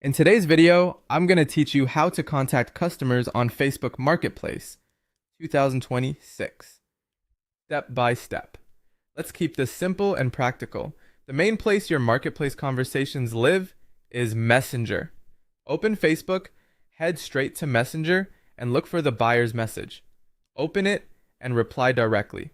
In today's video, I'm going to teach you how to contact customers on Facebook Marketplace 2026, step by step. Let's keep this simple and practical. The main place your marketplace conversations live is Messenger. Open Facebook, head straight to Messenger, and look for the buyer's message. Open it and reply directly.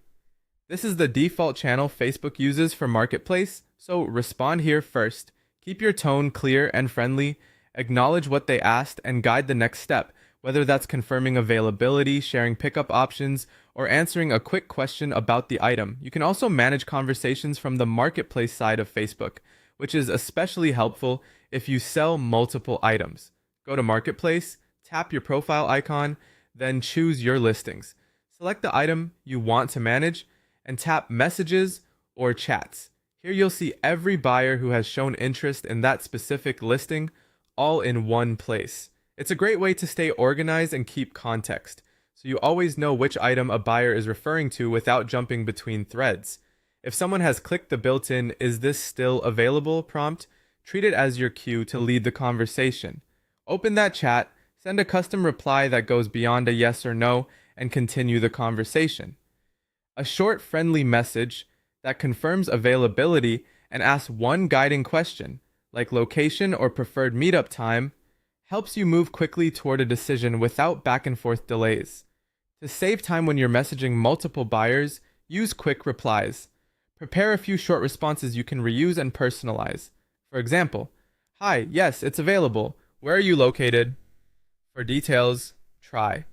This is the default channel Facebook uses for Marketplace, so respond here first. Keep your tone clear and friendly, acknowledge what they asked, and guide the next step, whether that's confirming availability, sharing pickup options, or answering a quick question about the item. You can also manage conversations from the Marketplace side of Facebook, which is especially helpful if you sell multiple items. Go to Marketplace, tap your profile icon, then choose your listings. Select the item you want to manage, and tap Messages or Chats. Here you'll see every buyer who has shown interest in that specific listing all in one place. It's a great way to stay organized and keep context, so you always know which item a buyer is referring to without jumping between threads. If someone has clicked the built-in "Is this still available?" prompt, treat it as your cue to lead the conversation. Open that chat, send a custom reply that goes beyond a yes or no, and continue the conversation. A short, friendly message that confirms availability and asks one guiding question, like location or preferred meetup time, helps you move quickly toward a decision without back and forth delays. To save time when you're messaging multiple buyers, use quick replies. Prepare a few short responses you can reuse and personalize. For example, "Hi, yes, it's available. Where are you located?" For details, try.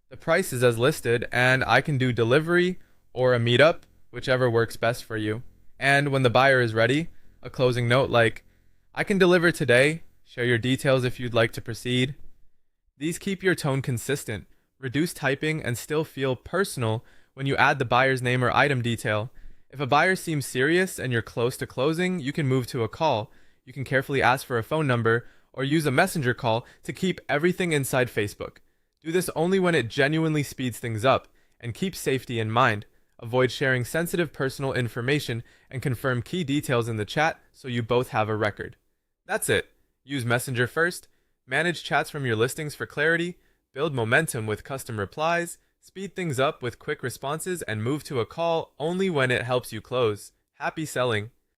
"The price is as listed, and I can do delivery or a meetup, whichever works best for you." And when the buyer is ready, a closing note like, "I can deliver today. Share your details if you'd like to proceed." These keep your tone consistent, reduce typing, and still feel personal when you add the buyer's name or item detail. If a buyer seems serious and you're close to closing, you can move to a call. You can carefully ask for a phone number or use a messenger call to keep everything inside Facebook. Do this only when it genuinely speeds things up, and keep safety in mind. Avoid sharing sensitive personal information and confirm key details in the chat so you both have a record. That's it. Use Messenger first, manage chats from your listings for clarity, build momentum with custom replies, speed things up with quick responses, and move to a call only when it helps you close. Happy selling!